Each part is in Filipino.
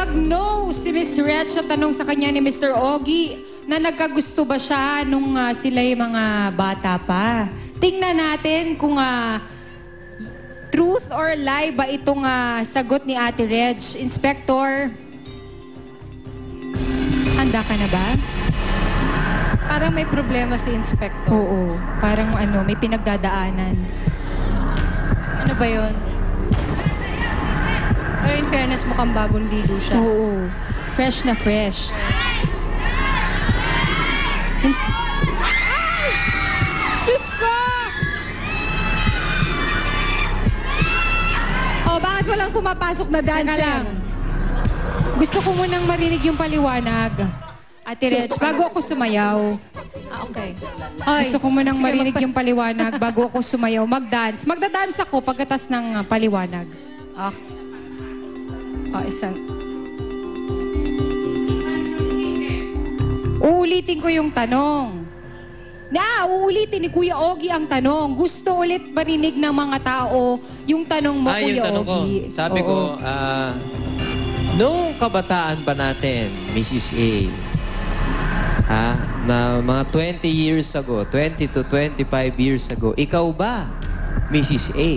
Nag-no si Miss Reg sa tanong sa kanya ni Mr. Ogie na nagkagusto ba siya nung sila yung mga bata pa. Tingnan natin kung truth or lie ba itong sagot ni Ate Reg. Inspector, handa ka na ba? Parang may problema si Inspector. Oo, parang may pinagdadaanan. Ano ba yun? Pero in fairness, mukhang bagong ligo siya. Oo, fresh na fresh. Ay! Diyos ko! Oh, bakit walang pumapasok na Teka dancer? lang. Gusto ko munang marinig yung paliwanag. Ate Reg, bago ako sumayaw. Okay. Gusto ko munang marinig yung paliwanag bago ako sumayaw. Mag-dance. Magda-dance ako pagkatas ng paliwanag. Isa. Uulitin ko yung tanong. Uulitin ni Kuya Ogie ang tanong. Gusto ulit marinig ng mga tao yung tanong mo, Kuya yung tanong Ogie. ko. Sabi ko, noong kabataan pa natin, Mrs. A, na mga 20 years ago, 20 to 25 years ago, ikaw ba, Mrs. A,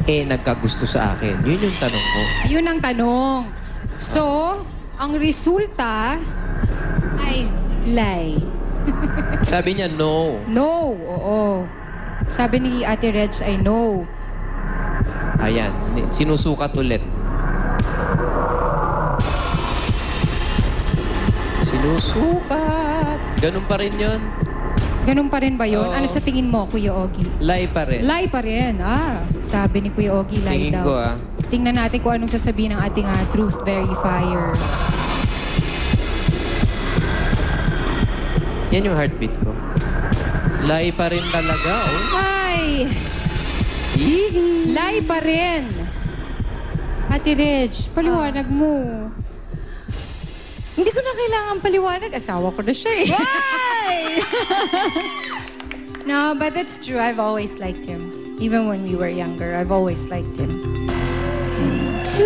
nagkagusto sa akin? Yun yung tanong ko. Yun ang tanong. So, ang resulta ay lie. Sabi niya, no. No, oo. Sabi ni Ate Reg ay no. Ayan, sinusukat ulit. Sinusukat. Ganun pa rin yun. Ganun pa rin ba yun? Oo. Ano sa tingin mo, Kuya Ogie? Lie pa rin. Lie pa rin. Sabi ni Kuya Ogie, lie Tingin daw. ko, Tingnan natin kung anong sasabihin ng ating truth verifier. Yan yung heartbeat ko. Lie pa rin talaga, oh. Ay! Lie pa rin. Ate Reg, paliwanag mo. Hindi ko na kailangan paliwanag. Asawa ko na siya eh. Why? No, but it's true. I've always liked him. Even when we were younger, I've always liked him.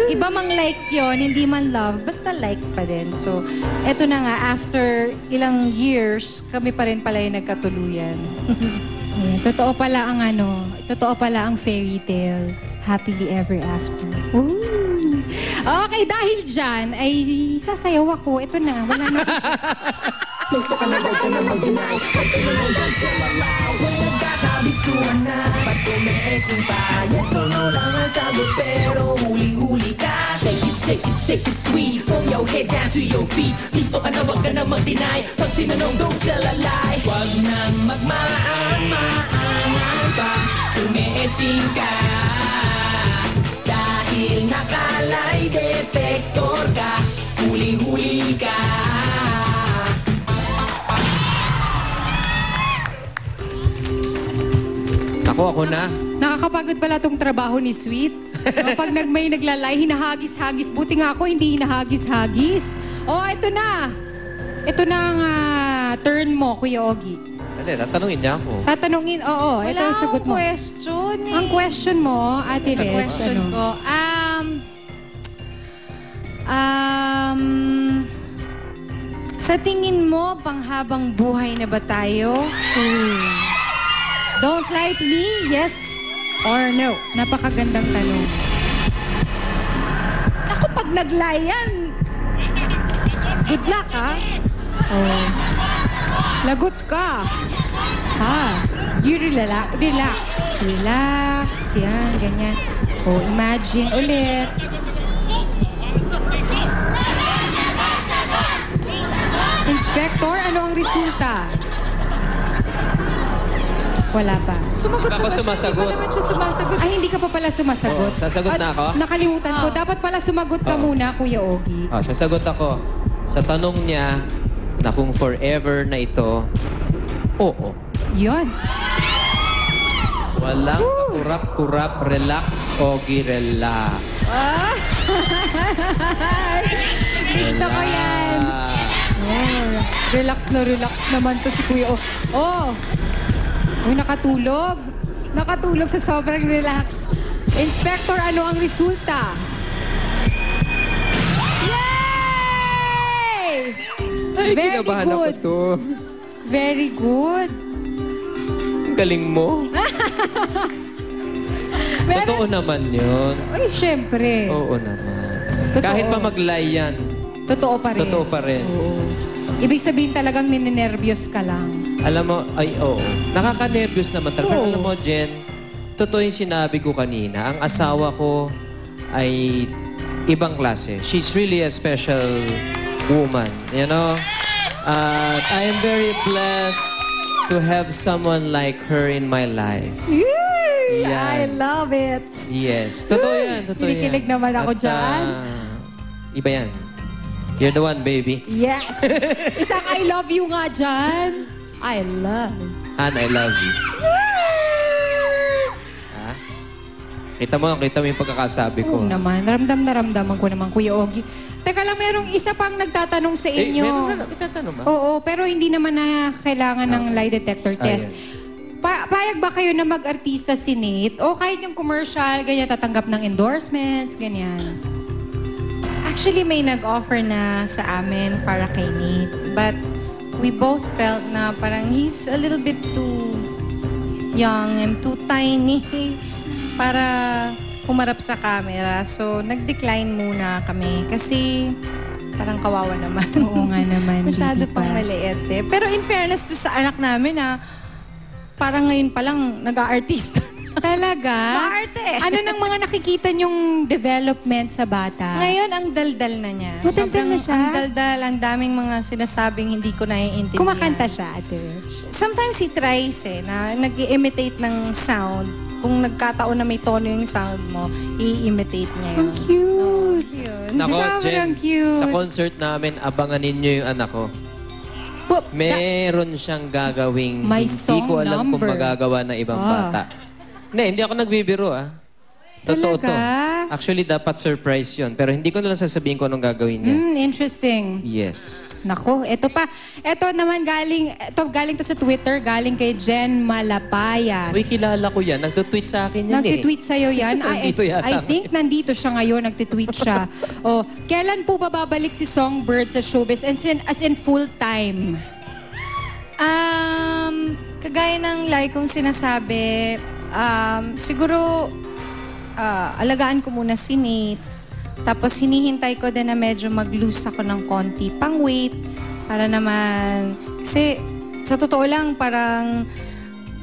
Iba mang like yon, hindi man love, basta like pa din. So, eto na nga, after ilang years, kami pa rin pala yung nagkatuluyan. Totoo pala ang fairy tale. Happily ever after. Ooh. Okay, dahil dyan, ay sasayaw ako. Ito na, wala na. Gusto ka na daw ka na mag-deny. Huwag ka naman daw ka lalay. Kung nagkakabistuhan na, ba't kumeexing pa? Yes or no lang ang sagot, pero huli-huli ka. Shake it sweet. Throw your head down to your feet. Gusto ka na, wag ka na mag-deny. Pag tinanong, don't tell a lie. Wag nang magmaan-maangan pa. Kumeexing ka. Dahil nakalay detector ka. Huli-huli ka. Ako na. Nakakapagod pala tong trabaho ni Sweet. Pag may naglalay, hinahagis-hagis. Buti nga ako, hindi hinahagis-hagis. Ito na. Ito na ang turn mo, Kuya Ogie. Hindi, tatanungin niya ako. Tatanungin, oo. Ito ang sagot mo. Question eh. Ang question mo, Ate Reg, Question ko, sa tingin mo, panghabang buhay na ba tayo? Don't lie to me, yes or no? Napakagandang tanong. Ako, pag nag-lie yan, good luck, ha? Lagot ka. You relax. Relax. Yan, ganyan. Imagine ulit. Inspector, ano ang resulta? Wala pa. Sumagot Hindi pa na ba siya? sumasagot. Hindi pa naman siya sumasagot. Ay, hindi ka pa pala sumasagot. Sasagot na ako? Nakalimutan ko. Dapat pala sumagot ka muna, Kuya Ogie. Sasagot ako. Sa tanong niya na kung forever na ito, oo. Yun. Walang kurap-kurap, relax, Ogie, relax. Gusto ko yan. Relax naman to si Kuya nakatulog. Nakatulog sa sobrang relax. Inspector, ano ang resulta? Yes! Very Kinabahan ako good. to. Very good. Ang galing mo. Totoo naman yun. Ay, syempre. Oo naman. Totoo. Kahit pa mag-lie yan, Totoo pa rin. totoo pa rin. Oo. Ibig sabihin talagang ninenervyos ka lang. Alam mo, ay oo. Nakaka-nervous naman talaga. Oo. Alam mo, Jen, totoo yung sinabi ko kanina. Ang asawa ko ay ibang klase. She's really a special woman, you know? I am very blessed to have someone like her in my life. Yay! I Yan. love it. Yes. Totoo yan. Totoo Kinikilig yan. naman ako At, dyan. Iba yan. You're the one, baby. Yes! Isang I love you nga dyan. I love. Han, I love you. Ha? Kita mo yung pagkakasabi ko. Oo naman. Naramdaman ko naman, Kuya Ogie. Teka lang, merong isa pang nagtatanong sa inyo. Meron na, itatanong ba? Oo, pero hindi naman na kailangan ng lie detector test. Payag ba kayo na mag-artista si Nate? O kahit yung commercial, ganyan, tatanggap ng endorsements, ganyan. Actually, may nag-offer na sa amin para kay Nate. But we both felt na parang he's a little bit too young and too tiny para humarap sa camera. So, nag-decline muna kami kasi parang kawawa naman. Oo nga naman. Masyado hindi pang pa. maliit eh. Pero in fairness to sa anak namin parang ngayon pa lang nag-aartista. Talaga? Maarte. Ano nang mga nakikita nyong development sa bata? Ngayon, ang daldal na niya. Madaldal na siya? Ang daldal, ang daming mga sinasabing hindi ko naiintindihan. Kumakanta siya, Ate. Sometimes he tries na nag-imitate ng sound. Kung nagkataon na may tono yung sound mo, i-imitate niya yun. Ang cute. Yun. Nako, Sobrang Jen, cute. sa concert namin, abangan ninyo yung anak ko. Po- Meron siyang gagawing May hindi song ko alam kung number. magagawa na ibang Ah. bata. Hindi ako nagbibiro Totoo to. Talaga? Actually, dapat surprise yun. Pero hindi ko na lang sasabihin kung anong gagawin niya. Interesting. Yes. Nako, ito pa. Ito naman galing to sa Twitter, galing kay Jen Malapaya. Uy, kilala ko yan. Nagtutweet sa akin yan Nagtitweet sa'yo yan? Nandito yata. I think nandito siya ngayon, nagtitweet siya. Kailan po ba babalik si Songbird sa showbiz? As in full time? Kagaya ng like kong sinasabi, siguro alagaan ko muna si Nate. Tapos hinihintay ko din na medyo mag-lose ako ng konti pang weight para naman, kasi sa totoo lang parang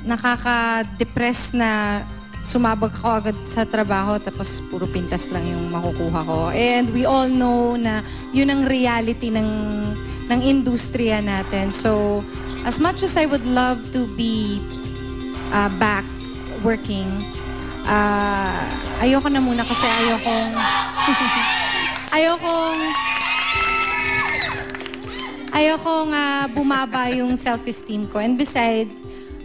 nakaka-depress na sumabog ako agad sa trabaho tapos puro pintas lang yung makukuha ko. And we all know na yun ang reality ng industriya natin. So, as much as I would love to be back working, ayoko na muna kasi ayokong bumaba yung self-esteem ko. And besides,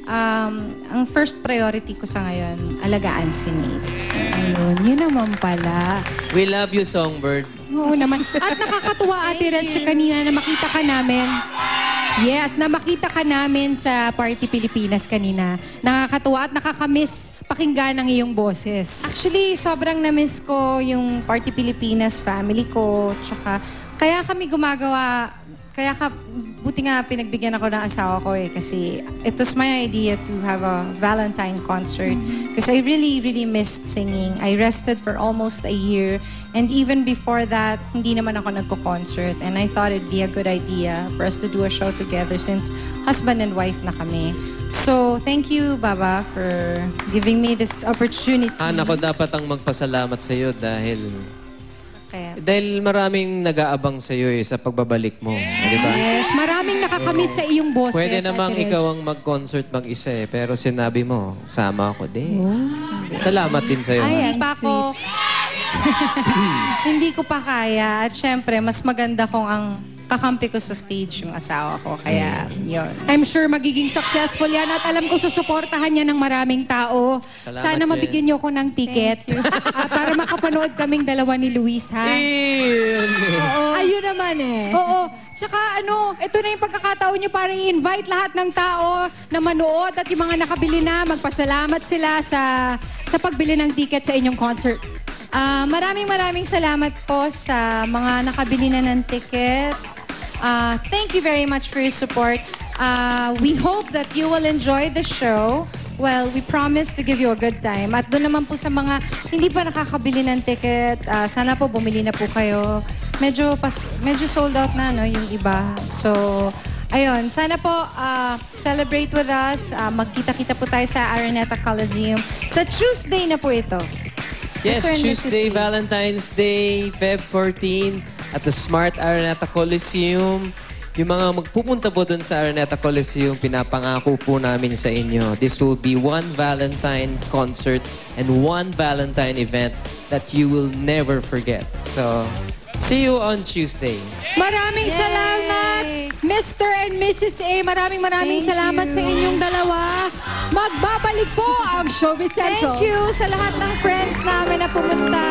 ang first priority ko sa ngayon, alagaan si Nate. Ayun, yun naman pala. We love you, Songbird. Oo naman. At nakakatuwa, Ate Reds, kanina na makita ka namin. Yes, na makita ka namin sa Party Pilipinas kanina. Nakakatuwa at nakakamiss pakinggan ang iyong boses. Actually, sobrang na-miss ko yung Party Pilipinas family ko. Tsaka, kaya kami gumagawa, buti nga pinagbigyan ako ng asawa ko kasi it was my idea to have a Valentine concert. Because I really, really missed singing. I rested for almost a year. And even before that, hindi naman ako nagko-concert. And I thought it'd be a good idea for us to do a show together since husband and wife na kami. So, thank you, Baba, for giving me this opportunity. Ako dapat ang magpasalamat sa iyo dahil Kaya, maraming nag-aabang sa iyo sa pagbabalik mo. Di ba? Yes, maraming nakakamiss sa iyong boses. Pwede namang Ate Reg. ikaw ang mag-concert mag-isa pero sinabi mo, sama ako din. Salamat din sa iyo. Ay, hindi pa ako, hindi ko pa kaya. At syempre, mas maganda kung ang kakampi ko sa stage yung asawa ko. Kaya, yun. I'm sure magiging successful yan at alam ko susuportahan niya ng maraming tao. Salamat, Sana Jen. mabigyan niyo ko ng ticket para makapanood kaming dalawa ni Luis, ha? Ayun naman Oo. Tsaka ito na yung pagkakataon niyo para i-invite lahat ng tao na manood at yung mga nakabili na, magpasalamat sila sa pagbili ng ticket sa inyong concert. Maraming salamat po sa mga nakabili na ng ticket. Thank you very much for your support. We hope that you will enjoy the show. Well, we promise to give you a good time. At doon naman po sa mga hindi pa nakakabili ng ticket, sana po bumili na po kayo. Medyo sold out na, no, yung iba. So, ayun, sana po celebrate with us. Magkita-kita po tayo sa Araneta Coliseum. Sa Tuesday na po ito. Yes, Mr. and Mrs. Tuesday, Lee. Valentine's Day, Feb 14, at the Smart Araneta Coliseum. Yung mga magpupunta po dun sa Araneta Coliseum, pinapangako po namin sa inyo. This will be one Valentine concert and one Valentine event that you will never forget. So, see you on Tuesday. Maraming Yay! salamat, Mr. and Mrs. A. Maraming Thank salamat you. sa inyong dalawa. Magbabalik po ang Showbiz Central. Thank you sa lahat ng friends namin na pumunta.